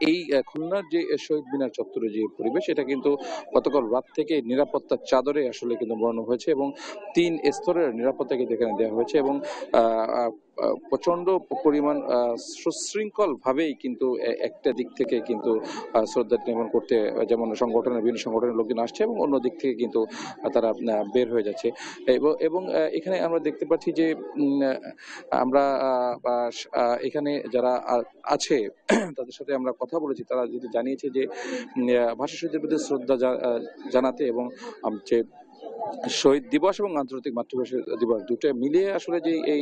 এই খুলনার যে শহীদ মিনার চত্বরে যে পরিবেশ, এটা কিন্তু গতকাল রাত থেকে নিরাপত্তার চাদরে আসলে কিন্তু বর্ণ হয়েছে এবং 3 স্তরের নিরাপত্তা কিন্তু এখানে দেওয়া হয়েছে এবং প্রচন্ড পরিমাণ সুশৃঙ্খল ভাবেই কিন্তু একটা দিক থেকে কিন্তু শ্রদ্ধা নিবেদন করতে যেমন বিভিন্ন সংগঠনের লোকজন আসছে এবং অন্য দিক থেকে কিন্তু তারা বের হয়ে যাচ্ছে এবং এখানে আমরা দেখতে পাচ্ছি যে আমরা এখানে যারা আছে তাদের সাথে আমরা কথা বলেছি, তারা যেটা জানিয়েছে যে ভাষা শহীদদের প্রতি শ্রদ্ধা জানাতে এবং যে শহীদ দিবস এবং আন্তর্জাতিক মাতৃভাষা দিবস দুটো মিলিয়ে আসলে যে এই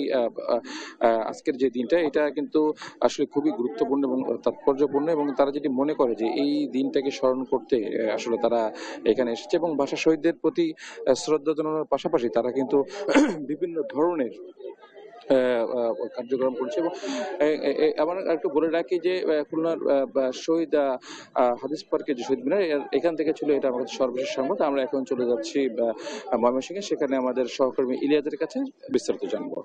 আজকের যে দিনটা, এটা কিন্তু আসলে খুবই গুরুত্বপূর্ণ এবং তাৎপর্যপূর্ণ এবং তারা যেটি মনে করে যে এই দিনটাকে স্মরণ করতে আসলে তারা এখানে এসেছে এবং ভাষা শহীদদের প্রতি শ্রদ্ধা জানানোর পাশাপাশি তারা কিন্তু বিভিন্ন ধরনের কার্যক্রম করছে এবং আমার একটু বলে রাখি যে খুলনার শহীদ হাদিস পার্কে যে শহীদ মিনার, এখান থেকে ছিল এটা আমাদের সর্বশেষ সংবাদ। আমরা এখন চলে যাচ্ছি ময়মনসিংহে, সেখানে আমাদের সহকর্মী ইলিয়াসের কাছে বিস্তারিত জানবো।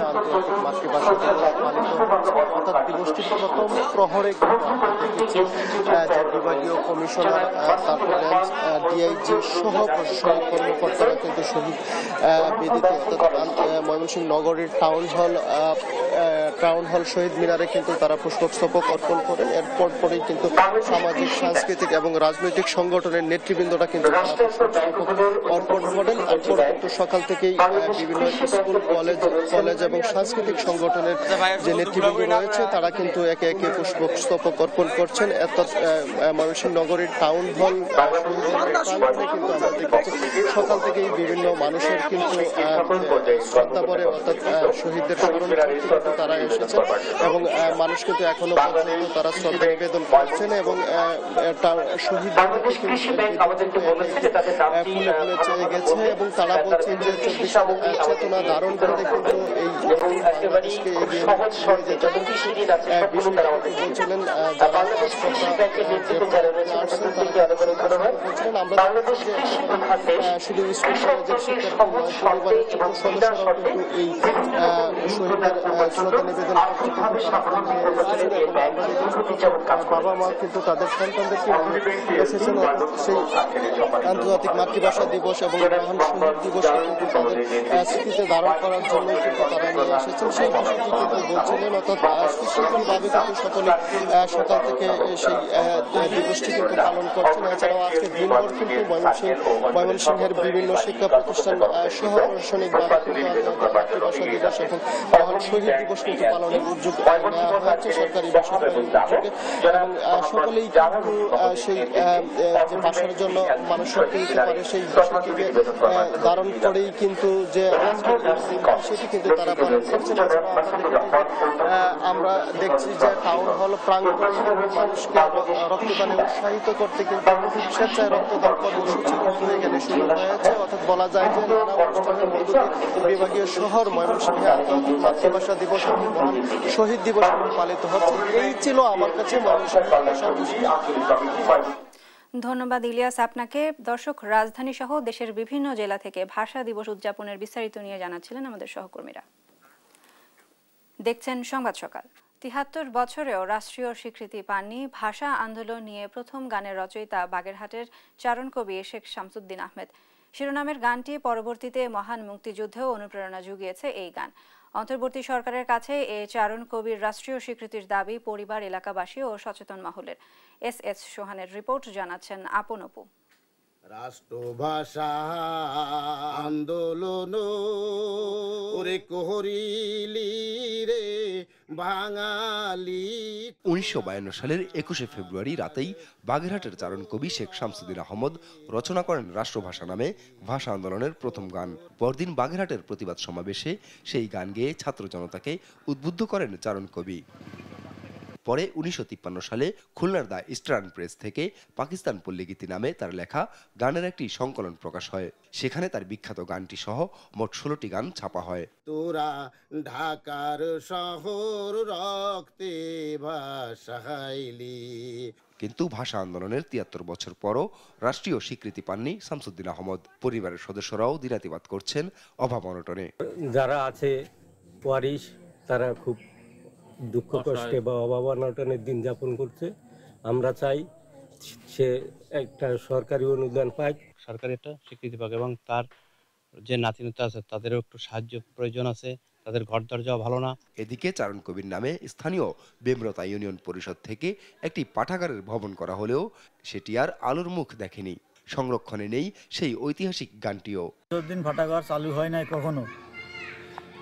আন্তর্জাতিক মাতৃভাষা দিবস পালিত হচ্ছে, অর্থাৎ দিবসটির প্রথম প্রহরে কিন্তু আমরা দেখেছি যে বিভাগীয় কমিশনার, তারপর ডিআইজি সহ প্রশাসনিক কর্মকর্তারা কিন্তু শহীদ বেদিতে অর্থাৎ ময়মনসিংহ নগরীর টাউন হল শহীদ মিনারে কিন্তু তারা পুষ্পস্তবক অর্পণ করেন। এরপর পরেই কিন্তু সামাজিক, সাংস্কৃতিক এবং রাজনৈতিক সংগঠনের নেতৃবৃন্দরা কিন্তু অর্পণ করেন। তারপর কিন্তু সকাল থেকেই বিভিন্ন স্কুল, কলেজ এবং সাংস্কৃতিক সংগঠনের যে নেতৃবৃন্দ রয়েছে তারা কিন্তু একে একে পুষ্পস্তবক অর্পণ করছেন। ময়মনসিংহ নগরীর টাউন হল প্রাঙ্গণে কিন্তু আমরা দেখেছি সকাল থেকেই বিভিন্ন মানুষের কিন্তু শ্রদ্ধা করে অর্থাৎ শহীদদের স্মরণ করতে তারা এসেছেন এবং মানুষ কিন্তু এখনো পর্যন্ত তারা শ্রদ্ধা নিবেদন করছেন এবং তার শহীদ ফুলে ফুলে চেয়ে গেছে এবং তারা বলছেন যে 24 চেতনা ধারণ করে কিন্তু এই বাংলাদেশকে এগিয়ে নিয়ে যেতে বলছিলেন যারা বলছিলেন আমরা শুধু স্কুল কলেজের শিক্ষার্থী নয়, পরিবারের ছোট সদস্যরাও কিন্তু এই শহীদের শ্রদ্ধা নিবেদন বাবা মা কিন্তু তাদের সন্তানদেরকে এসেছেন সেই আন্তর্জাতিক মাতৃভাষা দিবস এবং মহান শহীদ দিবসকে কিন্তু তাদের স্মৃতিতে ধারণ করার জন্য কিন্তু তারা নিয়ে এসেছেন। সেই বিষয়টি কিন্তু বলছিলেন, অর্থাৎ সুশৃঙ্খলভাবে কিন্তু সকলে সকাল থেকে সেই দিবসটি কিন্তু পালন করছেন। এছাড়াও আজকে দিনভর কিন্তু ময়মনসিংহের বিভিন্ন শিক্ষা প্রতিষ্ঠান সহ প্রশাসনিকভাবে কিন্তু মাতৃভাষা দিবস এবং মহান শহীদ দিবস কিন্তু পালনের উদ্যোগ নেওয়া হয়েছে সরকারি বেসরকারি উদ্যোগে এবং সকলেই কিন্তু সেই যে ভাষার জন্য মানুষ শক্তি দিতে পারে সেই বিষয়টিকে ধারণ করেই কিন্তু যে সেটি কিন্তু তারা পালন করছেন। আমরা দেখছি যে টাউন হল প্রাঙ্গণে মানুষকে রক্তদানে উৎসাহিত করতে কিন্তু স্বেচ্ছায় রক্তদান কর্মসূচি কিন্তু এখানে শুরু হয়েছে। অর্থাৎ বলা যায় যে নানা অনুষ্ঠানের মধ্য দিয়ে বিভাগীয় শহর ময়মনসিংহে আন্তর্জাতিক মাতৃভাষা দিবস এবং মহান শহীদ দিবস পালিত হচ্ছে। এই ছিল আমার কাছে ধন্যবাদ ইলিয়াস আপনাকে। দর্শক, রাজধানী সহ দেশের বিভিন্ন জেলা থেকে ভাষা দিবস উদযাপনের বিস্তারিত নিয়ে জানাচ্ছিলেন আমাদের সহকর্মীরা। দেখছেন সংবাদ সকাল। ৭৩ বছরেও রাষ্ট্রীয় স্বীকৃতি পাননি ভাষা আন্দোলন নিয়ে প্রথম গানের রচয়িতা বাগেরহাটের চারণ কবি শেখ শামসুদ্দিন আহমেদ। শিরোনামের গানটি পরবর্তীতে মহান মুক্তিযুদ্ধেও অনুপ্রেরণা জুগিয়েছে। এই গান অন্তর্বর্তী সরকারের কাছে এ চারণ কবির রাষ্ট্রীয় স্বীকৃতির দাবি পরিবার, এলাকাবাসী ও সচেতন মহলের। এস সোহানের রিপোর্ট, জানাচ্ছেন আপন অপু। রাষ্ট্রভাষা আন্দোলন ওরে কোহরিলি রে বাঙালি। 1952 সালের 21শে ফেব্রুয়ারি রাতেই বাগেরহাটের চারণ কবি শেখ শামসুদ্দিন আহমদ রচনা করেন রাষ্ট্রভাষা নামে ভাষা আন্দোলনের প্রথম গান। পরদিন বাগেরহাটের প্রতিবাদ সমাবেশে সেই গান গেয়ে ছাত্র জনতাকে উদ্বুদ্ধ করেন চারণ কবি। পরে 1953 সালে খুলনার দ্য ইস্টার্ন প্রেস থেকে পাকিস্তান পল্লীগীতি নামে তার লেখা গানের একটি সংকলন প্রকাশ হয়। সেখানে তার বিখ্যাত গানটি সহ মোট 16টি গান ছাপা হয়। তোরা ঢাকার শহর রক্তে ভাসাইলি। কিন্তু ভাষা আন্দোলনের 73 বছর পরও রাষ্ট্রীয় স্বীকৃতি পাননি শামসুদ্দিন আহমদ। পরিবারের সদস্যরাও দিনাতিবাদ করছেন অভাব অনটনে। যারা আছে ওয়ারিশ তারা খুব দুঃখ কষ্টে বা অভাব অনটনের দিন যাপন করছে। আমরা চাই সে একটা সরকারি অনুদান পায়, সরকারি একটা স্বীকৃতি পাক এবং তার যে নাতিনতা আছে তাদেরও একটু সাহায্য প্রয়োজন আছে, তাদের ঘর দরজাও ভালো না। এদিকে চারণ কবির নামে স্থানীয় বেমরতা ইউনিয়ন পরিষদ থেকে একটি পাঠাগারের ভবন করা হলেও সেটি আর আলোর মুখ দেখেনি। সংরক্ষণে নেই সেই ঐতিহাসিক গানটিও। যতদিন পাঠাগার চালু হয় নাই কখনো,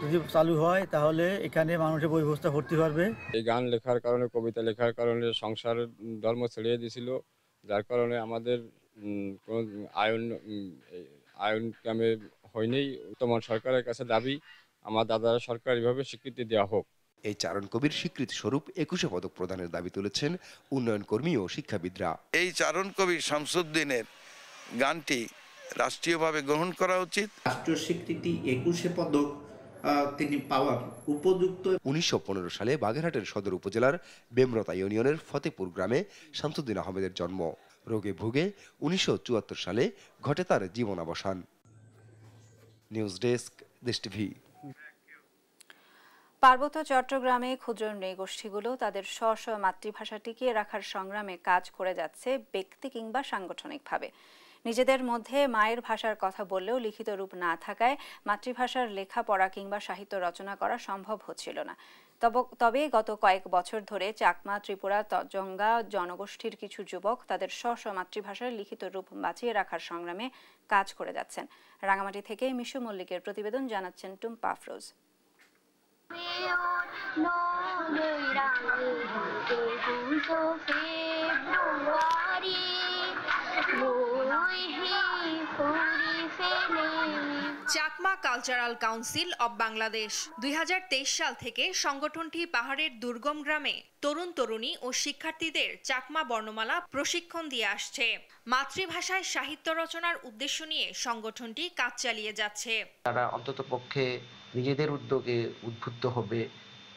যদি চালু হয় তাহলে এখানে মানুষের বই পুস্তক ভর্তি পারবে। এই গান লেখার কারণে, কবিতা লেখার কারণে সংসার ধর্ম ছেড়িয়ে দিয়েছিল, যার কারণে আমাদের কোনো আইন কামে হয়নি। বর্তমান সরকারের কাছে দাবি আমার দাদার সরকারিভাবে স্বীকৃতি দেওয়া হোক। এই চারণ কবির স্বীকৃতি স্বরূপ 21শে পদক প্রদানের দাবি তুলেছেন উন্নয়ন কর্মী ও শিক্ষাবিদরা। এই চারণ কবি শামসুদ্দিনের গানটি রাষ্ট্রীয়ভাবে গ্রহণ করা উচিত। রাষ্ট্রীয় স্বীকৃতি 21শে পদক তিনি পাওয়ার উপযুক্ত। 1915 সালে বাগেরহাটের সদর উপজেলার বেমরতা ইউনিয়নের ফতেপুর গ্রামে শামসুদ্দিন আহমেদের জন্ম। রোগে ভুগে 1974 সালে ঘটে তার জীবনাবসান। নিউজ ডেস্ক, দেশ টিভি। পার্বত্য চট্টগ্রামে ক্ষুদ্র নৃগোষ্ঠীগুলো তাদের স্ব মাতৃভাষা টিকিয়ে রাখার সংগ্রামে কাজ করে যাচ্ছে ব্যক্তি কিংবা সাংগঠনিকভাবে। নিজেদের মধ্যে মায়ের ভাষার কথা বললেও লিখিত রূপ না থাকায় মাতৃভাষার লেখাপড়া কিংবা সাহিত্য রচনা করা সম্ভব হচ্ছিল না। তবে গত কয়েক বছর ধরে চাকমা, ত্রিপুরা, তজঙ্গা জনগোষ্ঠীর কিছু যুবক তাদের স্ব মাতৃভাষার লিখিত রূপ বাঁচিয়ে রাখার সংগ্রামে কাজ করে যাচ্ছেন। রাঙামাটি থেকে মিশু মল্লিকের প্রতিবেদন, জানাচ্ছেন Tumpa Afroz. Chakma cultural council of Bangladesh 2023 সাল থেকে সংগঠনটি পাহাড়ের দুর্গম গ্রামে তরুণ তরুণী ও শিক্ষার্থীদের চাকমা বর্ণমালা প্রশিক্ষণ দিয়ে আসছে। মাতৃভাষায় সাহিত্য রচনার উদ্দেশ্য নিয়ে সংগঠনটি কাজ চালিয়ে যাচ্ছে। তারা অন্ততপক্ষে নিজেদের উদ্যোগে উদ্বুদ্ধ হবে,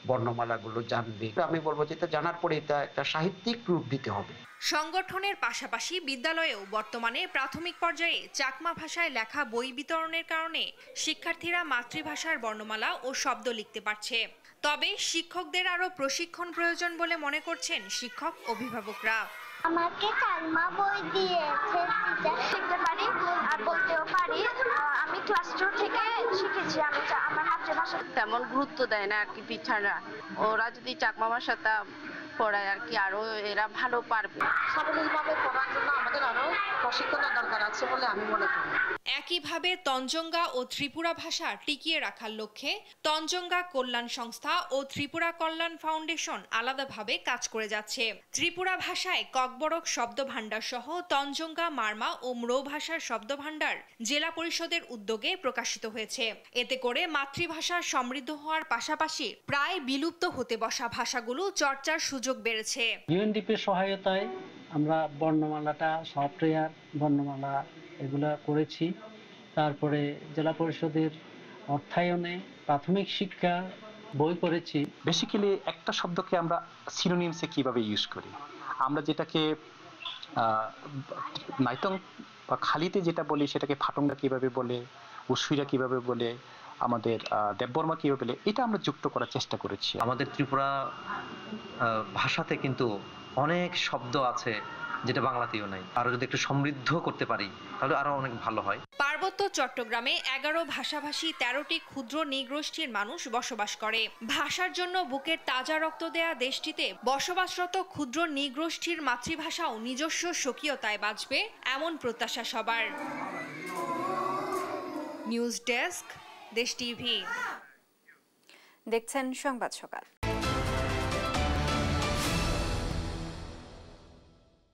বর্ণমালাগুলো জানবে। আমি বলবো যে এটা জানার পরে এটা একটা সাহিত্যিক রূপ দিতে হবে। সংগঠনের পাশাপাশি বিদ্যালয়েও বর্তমানে প্রাথমিক পর্যায়ে চাকমা ভাষায় লেখা বই বিতরণের কারণে শিক্ষার্থীরা মাতৃভাষার বর্ণমালা ও শব্দ লিখতে পারছে। তবে শিক্ষকদের আরও প্রশিক্ষণ প্রয়োজন বলে মনে করছেন শিক্ষক অভিভাবকরা। আমাকে চাকমা বই দিয়েছে, শিখতে পারি আর বলতেও পারি। আমি ক্লাস 2 থেকে শিখেছি। আমি আমার মাতৃভাষা তেমন গুরুত্ব দেয় না আর কি টিচাররা। ওরা যদি চাকমা ভাষাটা পড়ায় আর কি আরো এরা ভালো পারবে। সাবলীলভাবে পড়ার জন্য আমাদের আরো প্রশিক্ষণের দরকার আছে বলে আমি মনে করি। একইভাবে তঞ্জঙ্গা ও ত্রিপুরা ভাষা টিকিয়ে রাখার লক্ষ্যে তঞ্জঙ্গা কল্যাণ সংস্থা ও ত্রিপুরা কল্যাণ ফাউন্ডেশন আলাদাভাবে কাজ করে যাচ্ছে। ত্রিপুরা ভাষায় ককবরক শব্দভাণ্ডার সহ তঞ্জঙ্গা, মারমা ও ম্রো ভাষার শব্দভাণ্ডার জেলা পরিষদের উদ্যোগে প্রকাশিত হয়েছে। এতে করে মাতৃভাষা সমৃদ্ধ হওয়ার পাশাপাশি প্রায় বিলুপ্ত হতে বসা ভাষাগুলো চর্চার সুযোগ বেড়েছে। ইউএনডিপির সহায়তায় আমরা বর্ণমালাটা সফটওয়্যার বর্ণমালা এগুলা করেছি। তারপরে জেলা পরিষদের অর্থায়নে প্রাথমিক শিক্ষা বই করেছি। বেসিক্যালি একটা শব্দকে আমরা সিনোনিমসে কিভাবে ইউজ করি, আমরা যেটাকে নাইতং বা খালিতে যেটা বলি সেটাকে ফাটংরা কিভাবে বলে, উসুইরা কিভাবে বলে, আমাদের দেববর্মা কিভাবে বলে, এটা আমরা যুক্ত করার চেষ্টা করেছি। আমাদের ত্রিপুরা ভাষাতে কিন্তু অনেক শব্দ আছে যেটা বাংলাতেও নাই। আরো যদি একটু সমৃদ্ধ করতে পারি তাহলে আরো অনেক ভালো হয়। পার্বত্য চট্টগ্রামে 11 ভাষাভাষী 13টি ক্ষুদ্র নৃগোষ্ঠীর মানুষ বসবাস করে। ভাষার জন্য বুকের তাজা রক্ত দেয়া দেশটিতে বসবাসরত ক্ষুদ্র নৃগোষ্ঠীর মাতৃভাষাও নিজস্ব স্বকীয়তায় বাঁচবে, এমন প্রত্যাশা সবার। নিউজ ডেস্ক, দেশ টিভি। দেখছেন সংবাদ সকাল।